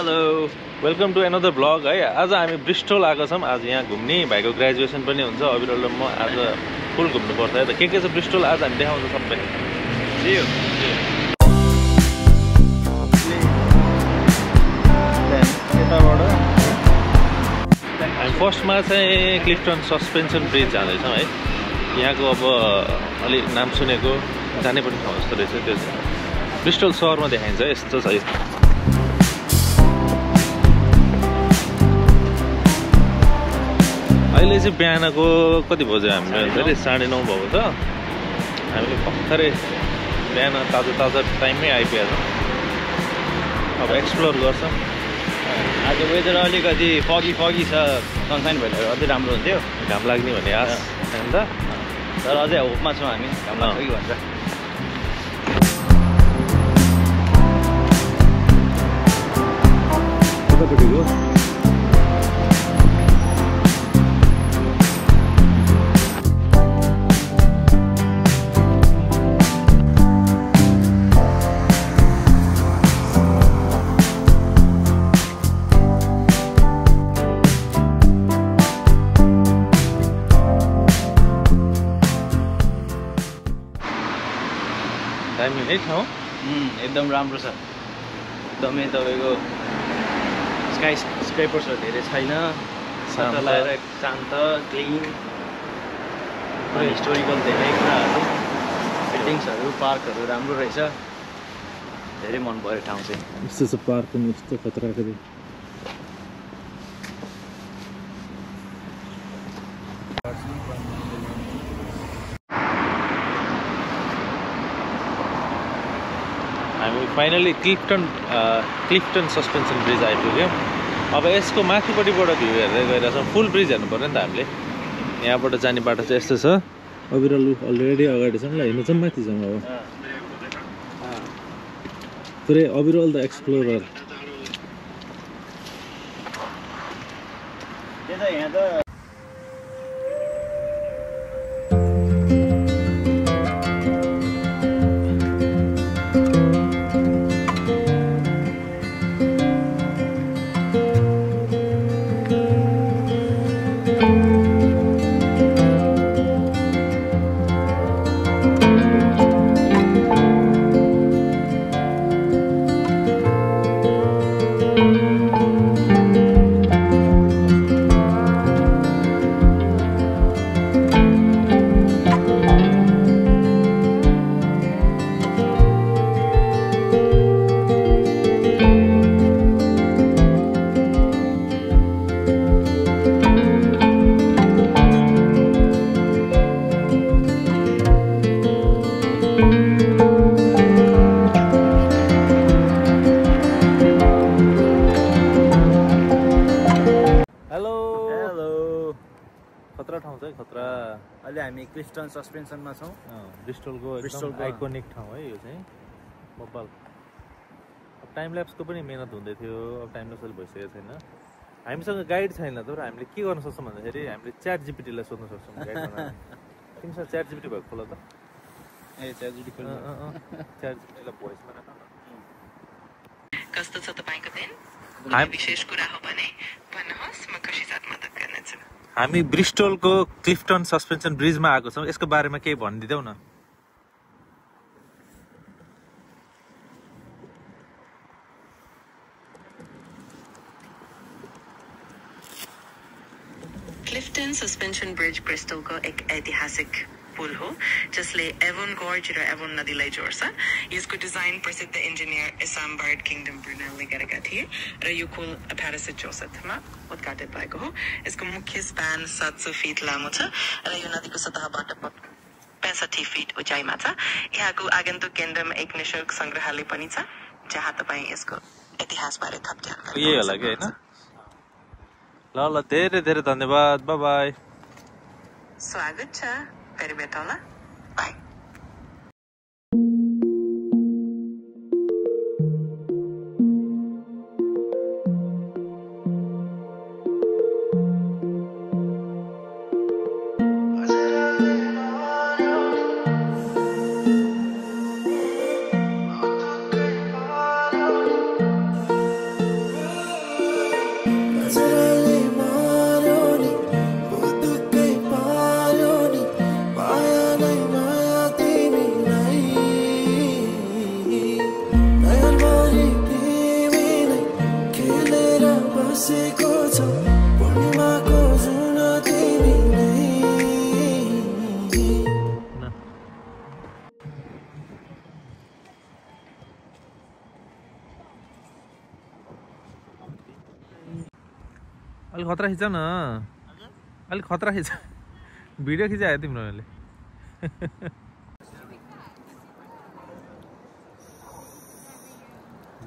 Hello welcome to another blog है। आज हामी ब्रिस्टल आएको छौँ। आज यहाँ घुम्ने भाइको ग्रेजुएसन पनि हुन्छ। अविरल र म आज फुल घुम्नुपर्छ है त। के छ ब्रिस्टल आज हामी देखाउँछ सबै। हामी फर्स्टमा चाहिँ क्लिफ्टन सस्पेन्सन ब्रिज जाँदैछौँ है। यहाँको अब अलिक नाम सुनेको जाने पनि ठाउँ जस्तो रहेछ। त्यो ब्रिस्टल सहरमा देखाइन्छ यस्तो छ। अहिले चाहिँ बिहानको कति बज्यो हामीले धेरै 9:30 भएको छ। हामीले भर्खरै बिहान ताजा टाइममै आइपुगेको छौँ। अब एक्सप्लोर गर्छौँ। आज वेदर अलिकति फगी छ, सनसाइन भएर अझै राम्रो हुन्थ्यो। घाम लाग्ने भन्ने आश अन्त तर अझै होपमा छौँ हामी, घाम लाग्छ कि भन्छ। कतापट्टिको दामी है ठाउँ। एकदम राम्रो छ। एकदमै तपाईँको स्काई स्क्रेपर्सहरू धेरै छैन। लगाएर शान्त क्लिन, हिस्टोरिकल धेरै कुराहरू, बिल्डिङ्सहरू, पार्कहरू राम्रो रहेछ। धेरै मन पर्यो ठाउँ चाहिँ। यस्तो छ पार्क पनि यस्तो खतराको। हामी फाइनली क्लिफ्टन सस्पेन्सन ब्रिज आइपुग्यौँ। अब यसको माथिपट्टिबाट भ्यू हेर्दै गइरहेछौँ। फुल ब्रिज हेर्नु पऱ्यो नि त हामीले। यहाँबाट जाने बाटो चाहिँ यस्तो छ। अविरल अलरेडी अगाडि छौँ ल, हिँड्नु चाहिँ माथि छौँ। अब पुरै अविरल द एक्सप्लोरर। यहाँ त खतरा ठाउँ चाहिँ खतरा। अहिले हामी क्लिफ्टन सस्पेन्सनमा छौँ। ब्रिस्टलको एकदम आइकोनिक ठाउँ है यो चाहिँ। बब्बाल। अब टाइम ल्याप्सको पनि मेहनत हुँदै थियो। अब टाइम ल्याप्स अहिले भइसकेको छैन। हामीसँग गाइड छैन तर हामीले के गर्न सक्छौँ भन्दाखेरि हामीले च्याट जिपिटीलाई सोध्न सक्छौँ गाइड बनाएर। तिमीसँग च्याट जिपिटी भएको खोला त। च्याट जिपिटी च्याट जिपिटीलाई भोइसमा राख न। कस्तो छ तपाईको दिन? विशेष कुरा हो भने भन्नुहोस्, म खुसी साथ मद्दत गर्नेछु। हामी ब्रिस्टलको क्लिफ्टन सस्पेन्सन ब्रिजमा आएको छौँ। यसको बारेमा केही भनिदिदेऊ न। क्लिफ्टन सस्पेन्सन ब्रिज ब्रिस्टलको एक ऐतिहासिक पुल हो जसले एभोन गोर्ज र एभोन नदीलाई जोड्छ। यसको डिजाइन प्रसिद्ध इन्जिनियर इसाम्बार्ड किङडम ब्रुनेलले गरेका थिए र यो पुल 1864 मा उद्घाटित भएको हो। यसको मुख्य स्प्यान 700 फिट लामो छ र यो नदीको सतहबाट 65 फिट उचाइमा छ। यहाँको आगन्तुक केन्द्रमा एक निशुल्क सङ्ग्रहालय पनि छ जहाँ तपाईँ यसको इतिहासबारे थप जानकारी यही होला कि होइन। ल धेरै धेरै धन्यवाद। By by. स्वागत छ। फेरि भेटौँला। बाई। अलिक खतरा खिच न अलिक खतरा खिच भिडियो खिचायो तिम्रो मैले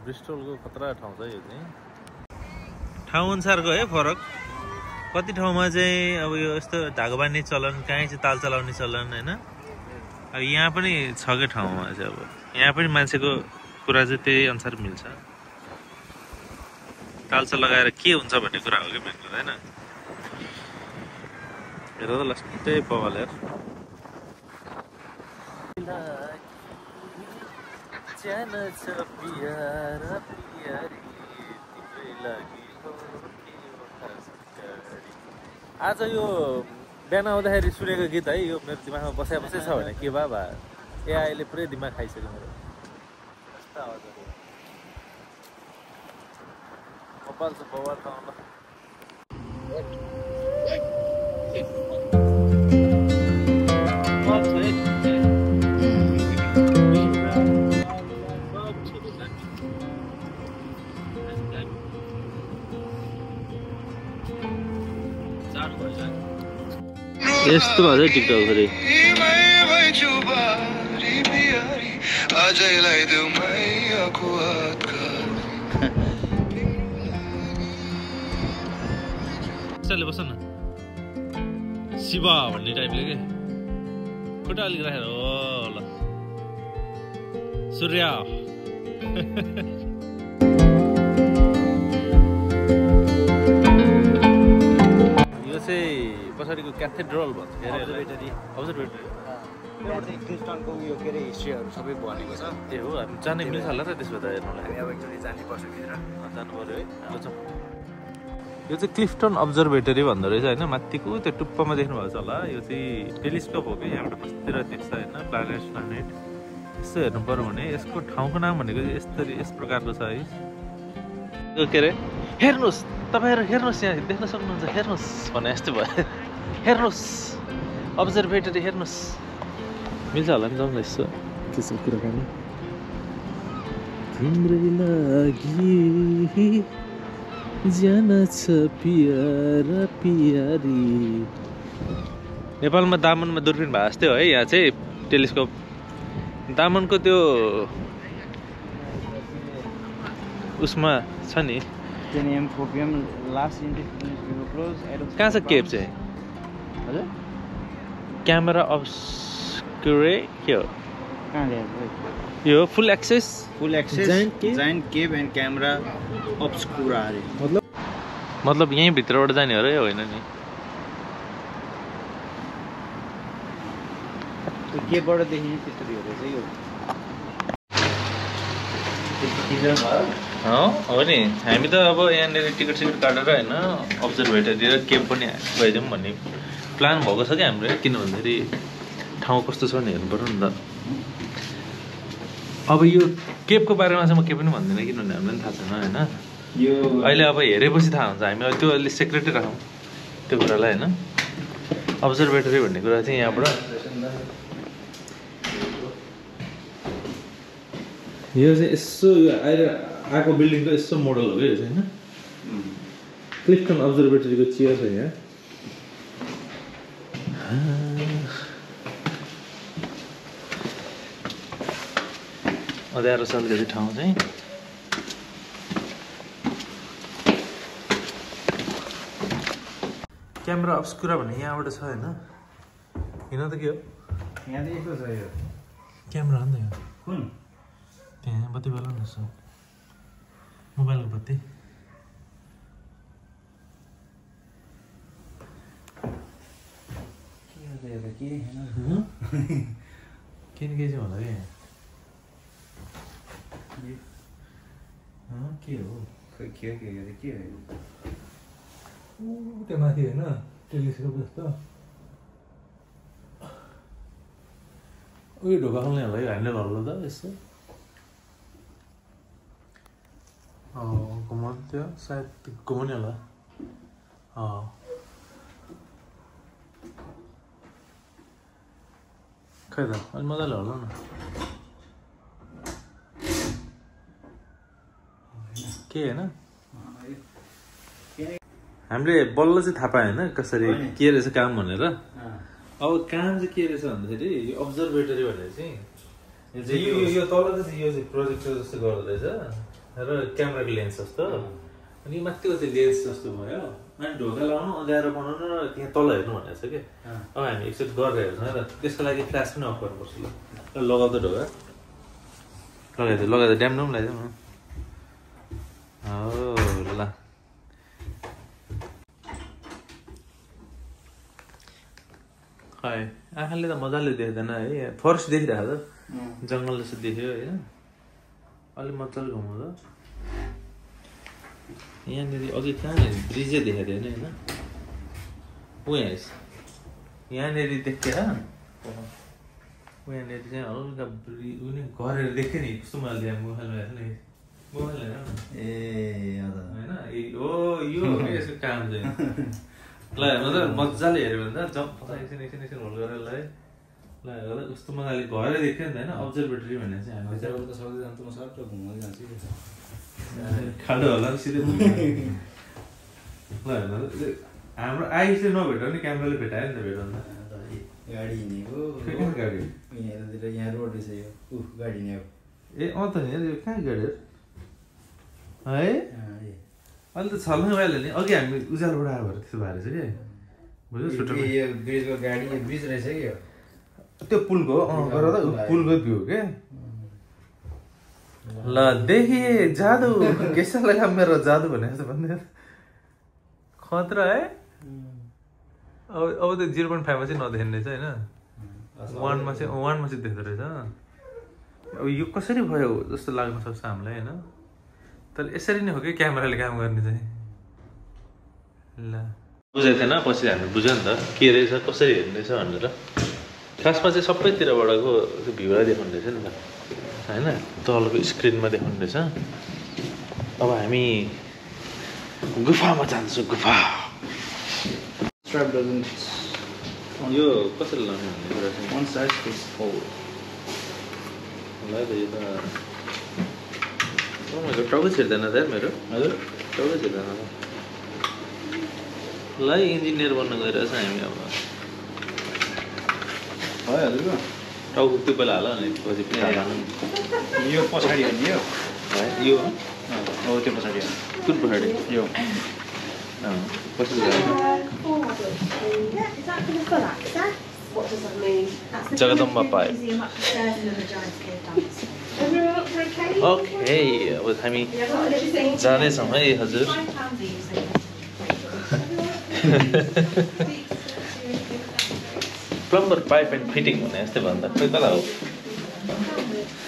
ब्रिस्टलको खतरा ठाउँ छ यो चाहिँ ठाउँ अनुसारको है फरक कति ठाउँमा चाहिँ अब यो यस्तो धागो बान्ने चलन कहीँ चाहिँ ताल चलाउने चलन होइन अब यहाँ पनि छ क्या ठाउँमा चाहिँ अब यहाँ पनि मान्छेको कुरा चाहिँ त्यही अनुसार मिल्छ तालचा लगाएर के हुन्छ भन्ने कुरा हो कि मेन कुरा होइन हेर त लास्टै बवाल यार आज यो बिहान आउँदाखेरि सुनेको गीत है यो मेरो दिमागमा बसाइ छ भने के भए एआईले पुरै दिमाग खाइसक्यो मेरो कस्तो आवाजहरू बवाल छ बवाल त आउँला यस्तो भन्छ टिकटक फेरि बस न शिवा भन्ने टाइपले के खुट्टा अलिक राखेर हो ल सूर्य यो चाहिँ पछाडिको क्याथेड्रल भन्छ के अरे अब्जर्भेटरी क्लिफ्टनको उयो के अरे हिस्ट्रीहरू सबै भनेको छ त्यही हो हामी जानै मिल्छ होला त त्यसो त हेर्नुलाई अब एकचोटि जानुपर्छ भित्र जानु पऱ्यो है यो चाहिँ क्लिफ्टन अब्जर्भेटरी भन्दो रहेछ होइन माथिको त्यो टुप्पामा देख्नुभएको छ होला यो चाहिँ टेलिस्कोप हो कि यहाँबाट बस्तिर देख्छ होइन प्लानेट यसो हेर्नु पऱ्यो भने यसको ठाउँको नाम भनेको यस प्रकारको छ है यो के अरे हेर्नुहोस् तपाईँहरू हेर्नुहोस् यहाँ देख्न सक्नुहुन्छ हेर्नुहोस् भने यस्तो भयो हेर्नुहोस् अब्जर्भेटरी हेर्नुहोस् मिल्छ होला नि जाउँ न यसो त्यसो कुराकानी तिम्रै लागि जान छ पियारा पियारी नेपालमा दामनमा दूरबीन भएको जस्तै हो है यहाँ चाहिँ टेलिस्कोप दामनको त्यो उसमा छ नि कहाँ छ केप चाहिँ हजुर क्यामेरा अब्सक्युरे के हो यो full access giant cave and camera obscura अरे मतलब यहीँ भित्रबाट जाने हो र यो होइन नि केबाट देखिने त्यसरी हो रहेछ यो हो नि हामी त अब यहाँनिर टिकट सिकट काटेर होइन अब्जर्भेटरी र केप पनि गइदिउँ भन्ने प्लान भएको छ क्या हाम्रो किन भन्दाखेरि ठाउँ कस्तो छ भने हेर्नु पर्यो नि त अब यो केपको बारेमा चाहिँ म केही पनि भन्दिनँ किनभने हामीलाई पनि थाहा छैन होइन यो अहिले अब हेरेपछि थाहा हुन्छ हामी अब त्यो अलिक सेक्रेटै राखौँ त्यो कुरालाई होइन अब्जर्भेटरी भन्ने कुरा चाहिँ यहाँबाट यो चाहिँ यसो अहिले आएको बिल्डिङको यसो मोडल हो क्या यो चाहिँ होइन क्लिफ्टन अब्जर्भेटरीको चियर छ यहाँ अँध्यारो छ अलिकति ठाउँ चाहिँ क्यामेरा अब्सक्युरा भन्ने यहाँबाट छ होइन हिँड त के हो यहाँ चाहिँ यस्तो छ यो क्यामेरा हो नि त यो कुन त्यहाँ बत्ती बाल्नु न यसो मोबाइलको बत्ती के चाहिँ होला कि के हो खै के त्यो माथि होइन टेलिस्कोप जस्तो उयो ढोका खोल्ने होला यो ह्यान्डल हल्लो त यसो घुमाउनु त्यो सायद घुमाउने होला खै त अलि मजाले होला न के होइन हामीले बल्ल चाहिँ थाहा पाएन कसरी के रहेछ काम भनेर। अब काम चाहिँ के रहेछ भन्दाखेरि यो अब्जर्भेटरी भनेर चाहिँ यो तल चाहिँ यो चाहिँ प्रोजेक्टर जस्तो गर्दो रहेछ र क्यामेराको लेन्स जस्तो, अनि माथिको चाहिँ लेन्स जस्तो भयो। अनि ढोका लगाउनु, अँध्यारो बनाउनु र त्यहाँ तल हेर्नु भनेको छ कि। अब हामी एकचोटि गरेर हेर्छौँ र त्यसको लागि फ्ल्यास पनि अफ गर्नुपर्छ। ल लगाउँदा ढोका लगाइदियो ड्याम पनि लगाइदिउँ न। हो ल खै आँखाले त मजाले देख्दैन है, फरेस्ट देखिरहेको त जङ्गल जस्तो देख्यो होइन। अलिक मजाले घुमाउँदा यहाँनिर अघि कहाँनिर ब्रिजै देखाएको थिएन होइन, ऊ यहाँनिर देख्थ्यो यहाँनिर चाहिँ हल्का ऊ नि गरेर देख्थेँ नि कस्तो मजाले मोबाइलमा हेर्नु नि, मोबाइल हेर ए होइन हो यो यसको काम चाहिँ ल हेर्नु त मजाले हेऱ्यो भने त एकछिन होल्ड गरेर ल ल हेर्दा कस्तो मजाले घरै देख्थ्यो नि त होइन। अब्जर्भेटरी भनेर चाहिँ हामी त सक्दै जान्छ, म सबै घुमाउँदै जान्छु खाडो होला नि सिधै। ल हेर्नु हाम्रो आई चाहिँ नभेटाउ नि, क्यामेराले भेटायो नि त भेटाउँदा। गाडी हिँडेको गाडी यहाँतिर, यहाँ रोड रहेछ यो गाडी हिँडेको ए अँ त नि यो कहाँ गाडी है अहिले त छल्नै भइहाल्यो नि। अघि हामी उज्यालोबाट आयो भएर त्यस्तो भएर चाहिँ बुझ्यो यो ब्रिजको गाडी, यो ब्रिज रहेछ कि यो त्यो पुलको गर त पुलको भ्यू के। ल देखिए जादु कैसा लगा मेरो जादु भने जस्तो भन्दै खतरा है। अब त 0.5 मा चाहिँ नदेख्ने रहेछ होइन, 1 मा चाहिँ देख्दो रहेछ। अब यो कसरी भयो जस्तो लाग्न सक्छ हामीलाई होइन, तर यसरी नै हो कि क्यामेराले काम गर्ने चाहिँ। ल बुझेको थिएन, पछि हामी बुझ्यो नि त के रहेछ कसरी हेर्ने रहेछ भनेर। खासमा चाहिँ सबैतिरबाटको त्यो भ्यूलाई देखाउने रहेछ नि त होइन, तलको स्क्रिनमा देखाउने रहेछ। अब हामी गुफामा जान्छौँ। गुफा यो कसरी लाने भन्ने कुरा चाहिँ वान साइड हो ल त यो त मेरो टाउकै छिर्दैन त मेरो। हजुर टाउकै छिर्दैन ल इन्जिनियर बन्न गइरहेछ हामी। अब भइहाल्यो टाउको त्यो पहिला हाल अनि पछि यो पछाडि हो नि यो यो हो त्यो पछाडि हो कुन पछाडि यो जगदम्बा पाइप। ओके अब हामी जाँदैछौँ है हजुर। प्लम्बर पाइप एन्ड फिटिङ भने जस्तै भन्दा खोइ कता हो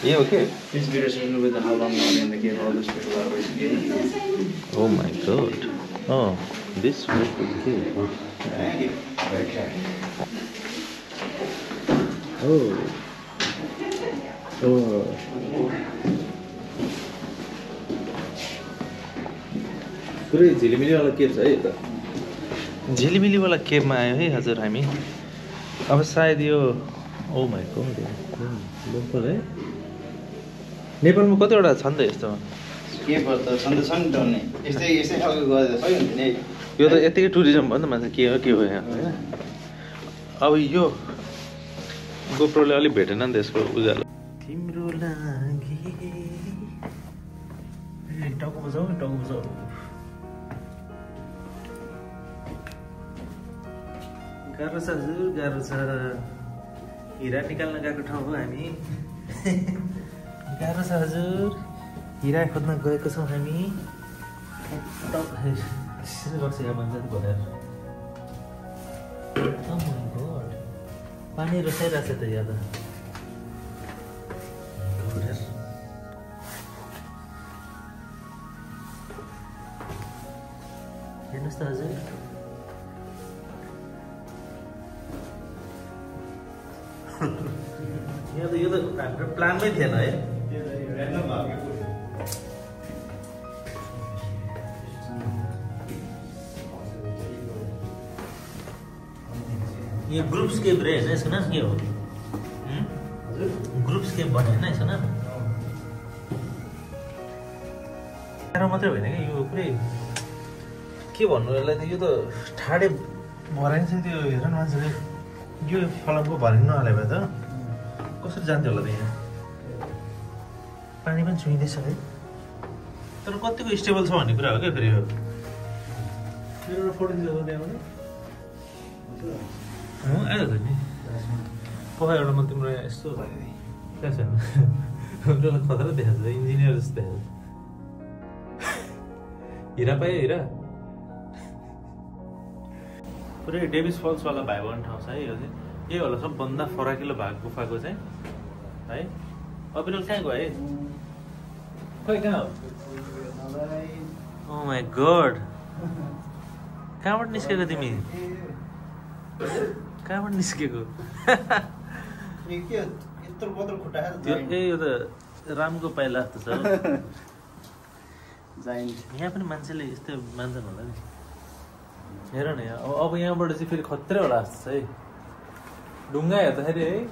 यो हो के। Oh my god. Oh, this was the key. Oh. Oh. पुरै झिलिमिलीवाला केभ छ है यता। झिलिमिलीवाला केभमा आयो है हजुर हामी। अब सायद यो ओ माई गॉड लोकल है। नेपालमा कतिवटा छन् त यस्तो केभहरू त छन् नि त नि यस्तै खालको गरेर सही हुन्छ नि। यो त यतिकै टुरिज्म भयो नि त मान्छे के हो यहाँ होइन। अब यो गोप्रोले अलिक भेटेन नि त यसको उज्यालो। तिम्रो लागि टाउको बजाऊ टाउको बजाऊ। गाह्रो छ हजुर गाह्रो छ। हिरा निकाल्न गएको ठाउँ हो हामी। गाह्रो छ हजुर। हिरा खोज्न गएको छौँ हामी। पानी रसाइरहेको छ त यहाँ त। हेर्नुहोस् त हजुर। यो त हाम्रो प्लानमै थिएन है। यो ग्रुप स्केप रहेछ यसको नाम के हो? ग्रुप स्केप भन्यो होइन यसको नाम। मात्रै होइन कि यो पुरै के भन्नु यसलाई त यो त ठाडे भराइन चाहिँ त्यो हेर न मान्छेले यो फलामको भरिन नहाले भए त कसरी जान्थ्यो होला त यहाँ पानी पनि छुइँदैछ है तर कतिको स्टेबल छ भन्ने कुरा हो क्या फेरि यो मेरो फोटो खिच्नु त्यहाँबाट आयो त नि पख एउटा म तिम्रो यहाँ यस्तो क्या छैन त्यसलाई खतरा देखाएको छ इन्जिनियर जस्तो देखाएको हिरा पायो हिरा पुरै डेभिस फल्सवाला भाइबन ठाउँ छ है यो चाहिँ यही होला सबभन्दा फराकिलो भाग गुफाको चाहिँ है अविरल कहाँ गयो है खै कहाँ हो ओ माई गड कहाँबाट निस्केको तिमी कहाँबाट निस्केको यो त रामको पाइला जस्तो छ यहाँ पनि मान्छेले यस्तै मान्छन् होला नि हेर न यहाँ अब यहाँबाट चाहिँ फेरि खत्रै होला जस्तो छ है ढुङ्गा हेर्दाखेरि है यो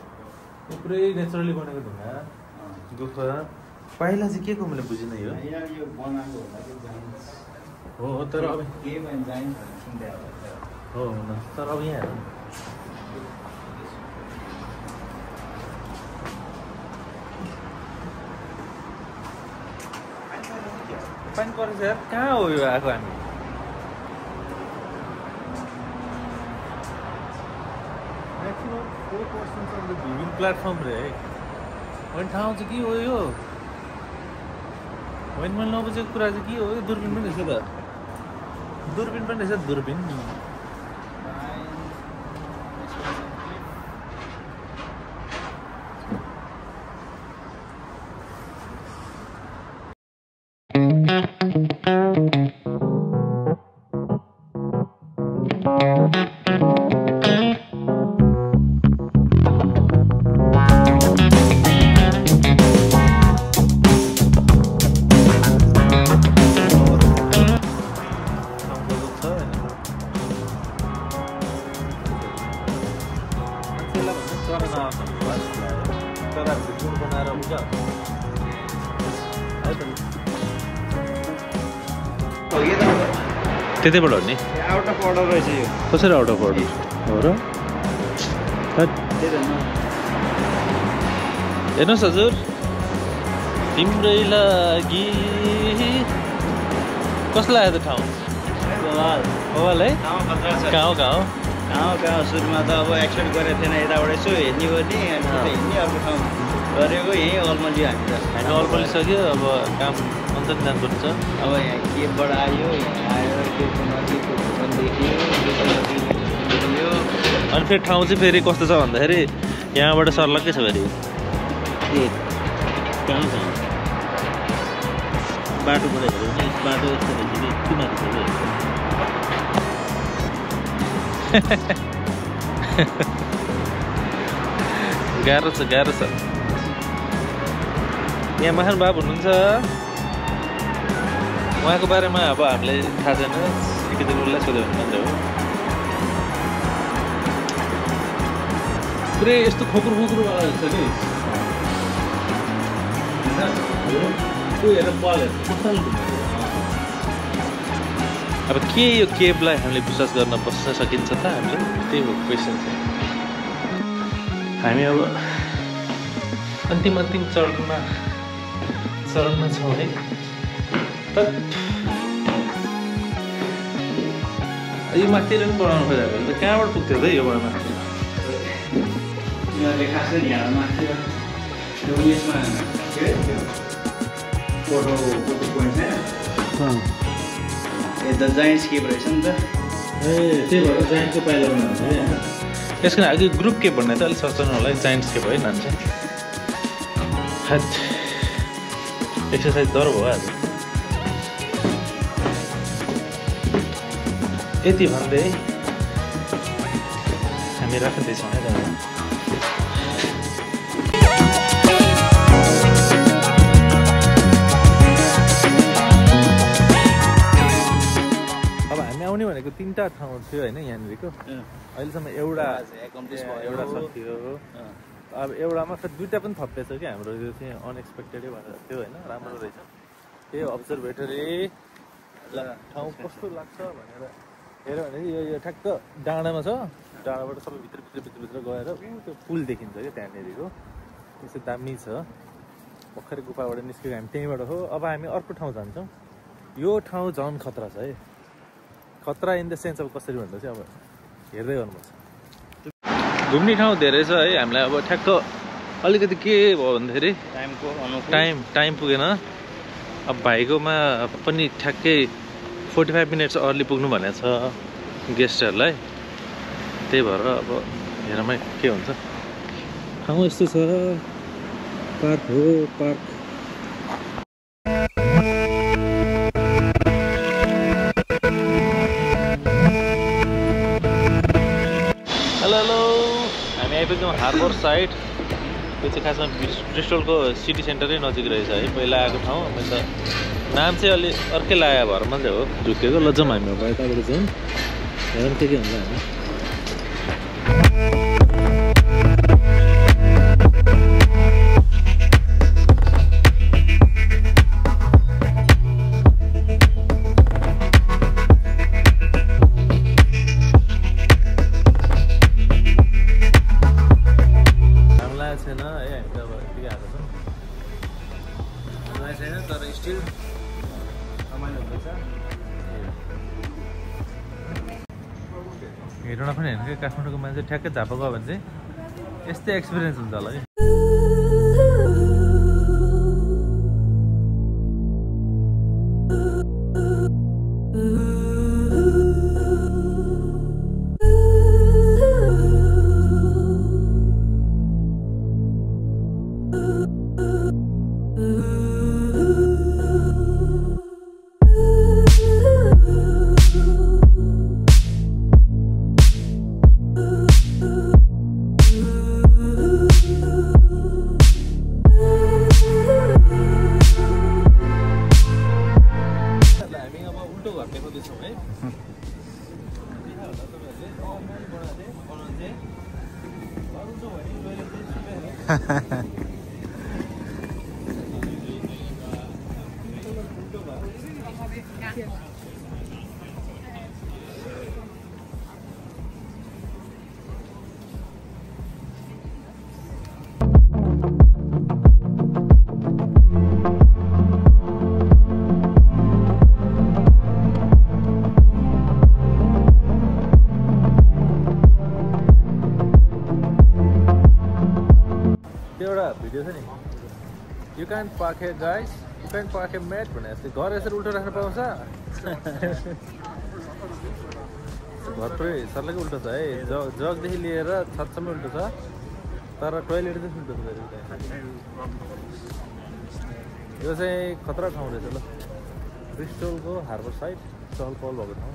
पुरै नेचुरली बनेको ढुङ्गा गुफा पाइला चाहिँ के को मैले बुझिनँ यो हो तर अब हो तर अब यहाँ हेर पानी परेछ यार कहाँ हो यो आएको हामी maximum 4% of the viewing platform रे है होइन ठाउँ चाहिँ के हो यो होइन मैले नबुझेको कुरा चाहिँ के हो यो दूरबिन पनि रहेछ त दूरबिन पनि रहेछ दूरबिन त्यतैबाट हो नि आउट अफ अर्डर रहेछ यो कसरी आउट अफ अर्डर हो र हेर्नुहोस् हजुर तिम्रै लागि कसलाई आयो त ठाउँ होवाल है कहाँ कहाँ सुरुमा त अब एक्सेप्ट गरेको थिएन यताबाट यसो हेर्ने गर्ने हिँड्ने अर्को ठाउँ गरेको यहीँ अल्मली हामी अल्मली सक्यो अब काम अन्त जानुपर्छ अब यहाँ केबाट आयो यहाँ आएर देखियो अनि फेरि ठाउँ चाहिँ फेरि कस्तो छ भन्दाखेरि यहाँबाट सर्लक्कै छ फेरि कहाँ छ बाटोबाट हेऱ्यो भने बाटो यस्तो रहेछ कि यति माथि छ गाह्रो छ यहाँ महान बाबु हुनुहुन्छ उहाँको बारेमा अब हामीलाई थाहा छैन एकैचोटि उसलाई सोध्यो भने मात्रै हो पुरै यस्तो खोक्रो रहेछ कि हेर बल अब के यो केबलाई हामीले विश्वास गर्न बस्न सकिन्छ त हामीले त्यही हो क्वेसन चाहिँ हामी अब अन्तिम चरणमा छौँ है यो माथितिर पनि बनाउनु खोजेको त कहाँबाट पुग्थ्यो त योबाट माथि यिनीहरूले खासै यहाँ माथि यसमा के फोटो पोइन्ट छैन द जाइन्ट स्केप रहेछ नि त ए त्यही भएर जाइन्टको पाइला बनाउँछ है यसको लागि ग्रुप केप भन्ने त अलिक सस्तो होला जाइन्ट स्केप है नाम चाहिँ एक्सर्साइज डर भयो आज यति भन्दै हामी राख्दैछौँ है अब हामी आउने भनेको 3टा ठाउँ थियो होइन यहाँनिरको अहिलेसम्म एउटा सक्यो अब एउटामा फेरि 2टा पनि थप्दैछ कि हाम्रो यो चाहिँ अनएक्सपेक्टेडै भएर थियो होइन राम्रो रहेछ त्यही अब्जर्भेटरी ठाउँ कस्तो लाग्छ भनेर हेऱ्यो भने यो ठ्याक्क डाँडामा छ डाँडाबाट सबै भित्र गएर त्यो पुल देखिन्छ क्या त्यहाँनिरको त्यसो दामी छ भर्खरै गुफाबाट निस्केको हामी त्यहीँबाट हो अब हामी अर्को ठाउँ जान्छौँ यो ठाउँ झन् खतरा छ है खतरा इन द सेन्स अब कसरी भन्दा चाहिँ अब हेर्दै गर्नुपर्छ घुम्ने ठाउँ धेरै छ है हामीलाई अब ठ्याक्क अलिकति के भयो भन्दाखेरि टाइम पुगेन अब भाइकोमा पनि ठ्याक्कै 45 मिनट्स अर्ली पुग्नु भनेको छ गेस्टहरूलाई त्यही भएर अब हेरमै के हुन्छ ठाउँ यस्तो छ पार्क हो पार्क हेलो हामी आइपुग्यौँ हार्बर साइड त्यो चाहिँ खासमा ब्रिस्टलको सिटी सेन्टरै नजिक रहेछ है पहिला आएको ठाउँ अन्त नाम चाहिँ अलि अर्कै लाग्यो भएर मात्रै हो झुकेको ल जाउँ हामी अब यताबाट जाउँ हेरौँ के हुन्छ हामी हेर्न पनि होइन कि काठमाडौँको मान्छे ठ्याक्कै झापा गयो भने चाहिँ यस्तै एक्सपिरियन्स हुन्छ होला कि भिडियो छ नि you can park here guys you can park here mate भने जस्तै घर यसरी उल्टो राख्न पाउँछ घर पुरै सर्लैकै उल्टो छ है जगदेखि लिएर छतसम्म उल्टो छ तर टोइलेट चाहिँ उल्टो छ यो चाहिँ खतरा ठाउँ रहेछ ल ब्रिस्टलको हार्बर साइड चहल पहल भएको ठाउँ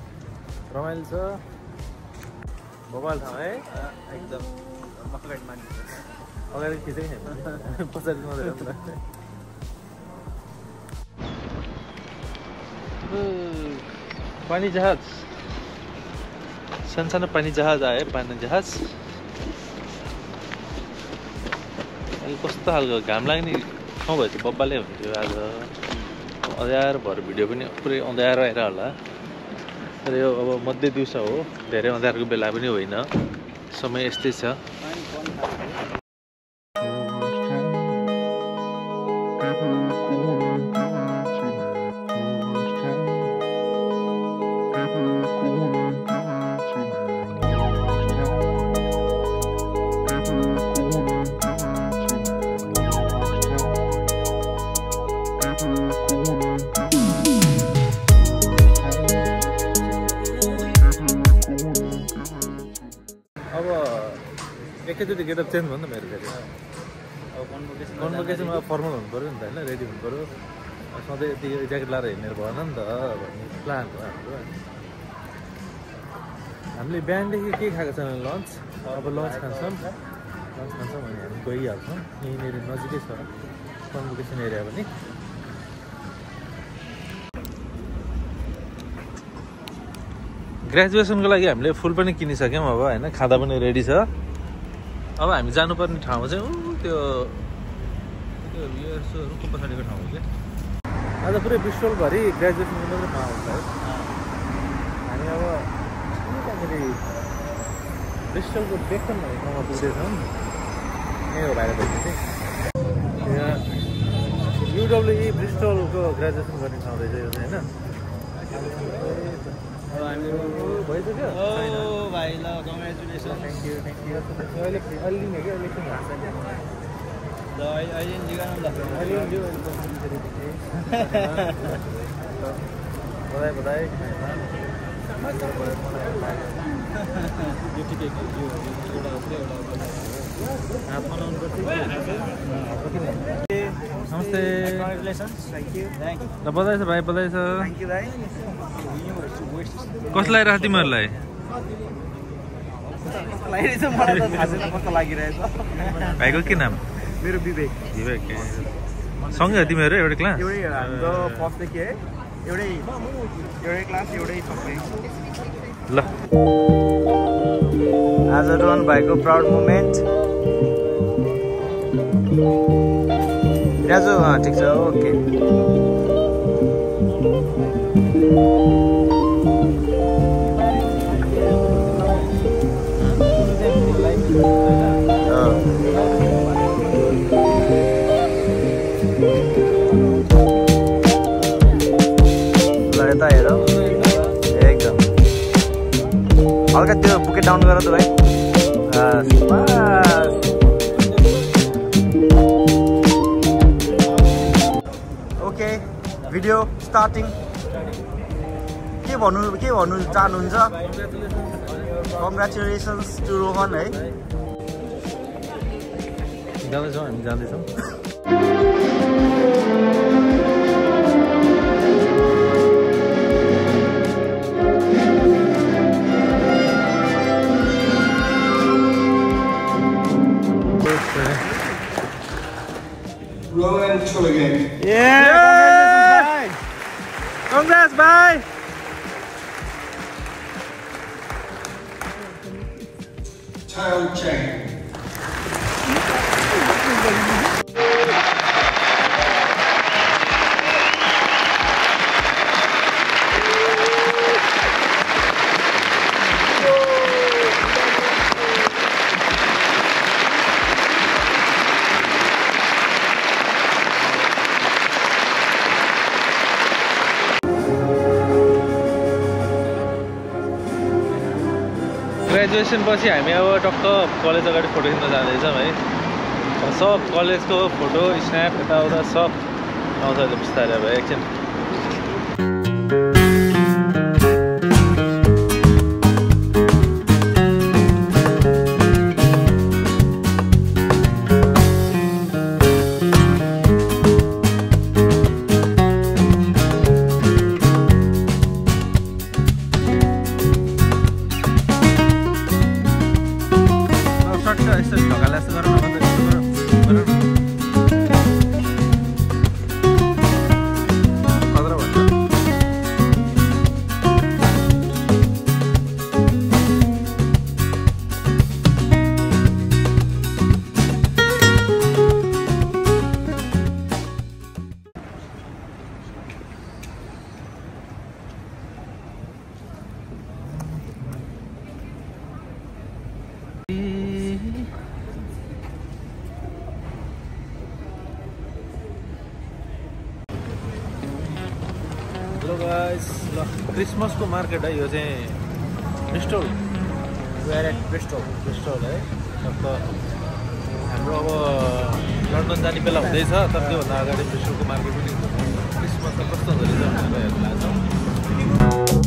रमाइलो छ मोबाइल ठाउँ है एकदम अगाडि खिचेको छैन पछाडि मात्रै पानी जहाज सानो पानी जहाज आयो पानी जहाज अहिले कस्तो खालको घाम लाग्ने ठाउँ भएछ बब्बाले हुन्थ्यो आज अँध्यारो भएर भिडियो पनि पुरै अँध्यारो आएर होला तर यो अब मध्य दिउँसो हो धेरै अँध्यारोको बेला पनि होइन समय यस्तै छ एकैचोटि गेटअप चेन्ज भयो नि त मेरो फेरि कन्भोकेसनमा फर्मल हुनु पऱ्यो नि त होइन रेडी हुनु पऱ्यो सधैँ यति ज्याकेट लाएर हिँड्ने भएन नि त भन्ने प्लान हो हाम्रो हामीले बिहानदेखि के खाएको छैन लन्च अब लन्च खान्छौँ भने हामी गइहाल्छौँ यहीँनिर नजिकै छ कन्भोकेसन एरिया पनि ग्रेजुएसनको लागि हामीले फुल पनि किनिसक्यौँ अब होइन खाँदा पनि रेडी छ अब हामी जानुपर्ने ठाउँ चाहिँ त्यो रुखको पछाडिको ठाउँ हो क्या आज पुरै ब्रिस्टलभरि ग्रेजुएसन मात्रै नआउँछ है हामी अब त्यहाँनिर ब्रिस्टलको बेक्टन भन्ने ठाउँमा पुग्दैछौँ यही हो बाहिर बस्ने चाहिँ यहाँ युडब्ल्युई ब्रिस्टलको ग्रेजुएसन गर्ने ठाउँ रहेछ यो चाहिँ होइन भइसक्यो भाइ ल कङ्ग्रेचुलेसन थ्याङ्क यू अहिले लिने क्या इलेक्सन भएको छैन ल अहिले बधाई बधाई नमस्ते ल बधाई छ भाइ बधाई छ कसलाई राख तिमीहरूलाई भाइको के नाम मेरो विवेक विवेक सँगै हो तिमीहरू एउटै क्लास एउटै हाम्रो फर्स्टदेखि है एउटै क्लास एउटै सबै ल आज रोहन भाइको प्राउड मोमेन्ट राजु ठिक छ ओके यता हेर एकदम हल्का त्यो बुकेट डाउन गर त भाइ ओके भिडियो स्टार्टिङ के भन्नु चाहनुहुन्छ कङ्ग्रेचुलेसन्स टु रोहन है जाँदैछौँ हामी जाँदैछौँ Rowan Tulligan. Yeah! Congrats, bye! Tao Cheng. Graduation पछि हामी अब टक्क कलेज अगाडि फोटो खिच्न जाँदैछौँ है सब कलेजको फोटो स्न्याप यताउता सब आउँछ अहिले बिस्तारै अब एकछिन हेलो गाइस ल क्रिसमसको मार्केट है यो चाहिँ ब्रिस्टल वेयर एट ब्रिस्टल है टक्क हाम्रो अब लन्डन जाने बेला हुँदैछ तर त्योभन्दा अगाडि ब्रिस्टलको मार्केट पनि क्रिसमस त कस्तो हुँदो रहेछ भनेर हेर्नु लाग्छ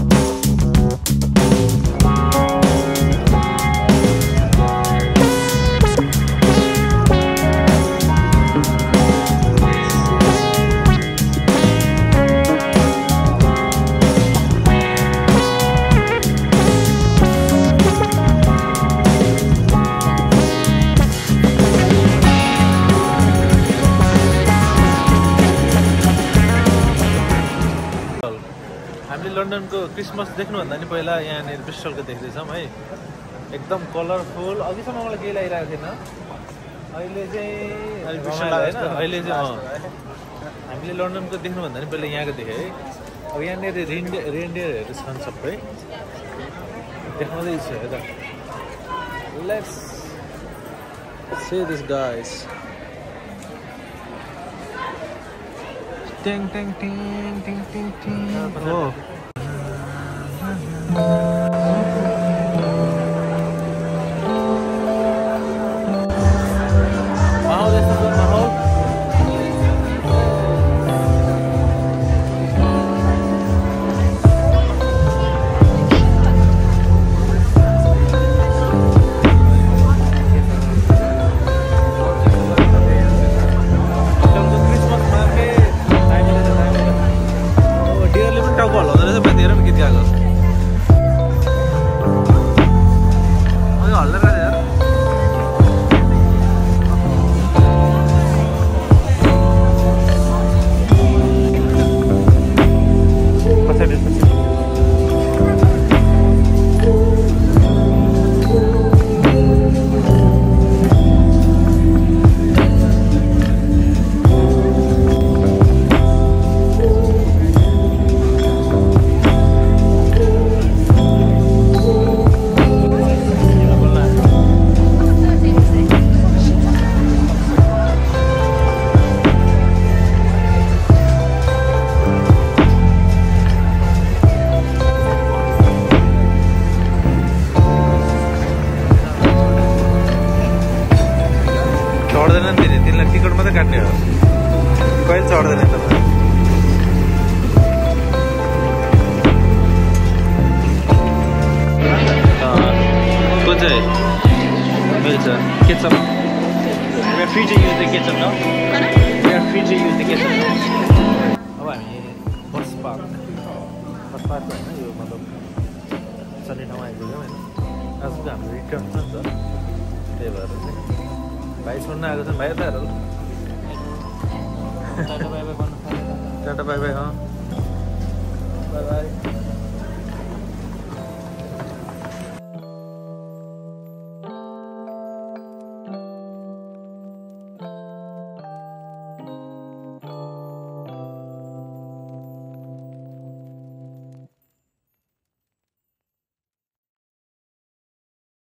लन्डनको क्रिसमस देख्नुभन्दा नि पहिला यहाँनिर ब्रिस्टलको देख्दैछौँ है एकदम कलरफुल अघिसम्म मलाई केही लागिरहेको थिएन अहिले चाहिँ हामीले लन्डनको देख्नुभन्दा नि पहिला यहाँको देखेँ है। अब यहाँनिर रेन्डियरहरू छन् सबै देखाउँदैछ यता। Let's see this guys. टिङ टिङ टिङ टिङ टिङ टिङ। हो चढ्दैन नि तिनीलाई टिकट मात्रै काट्ने हो कहिले चढ्दैन त कुन चाहिँ मिल्छ ketchup We are free to use the ketchup now. We are free to use the ketchup now. अब हामी बस पार्क होइन यो मतलब सन्डे ठाउँमा आइपुग्यौँ होइन आजको हाम्रो रिटर्न छ नि त त्यही भएर चाहिँ भाइ छोड्न आएको छ भाइ त हेर tata bye by Tata bye bye, huh? By by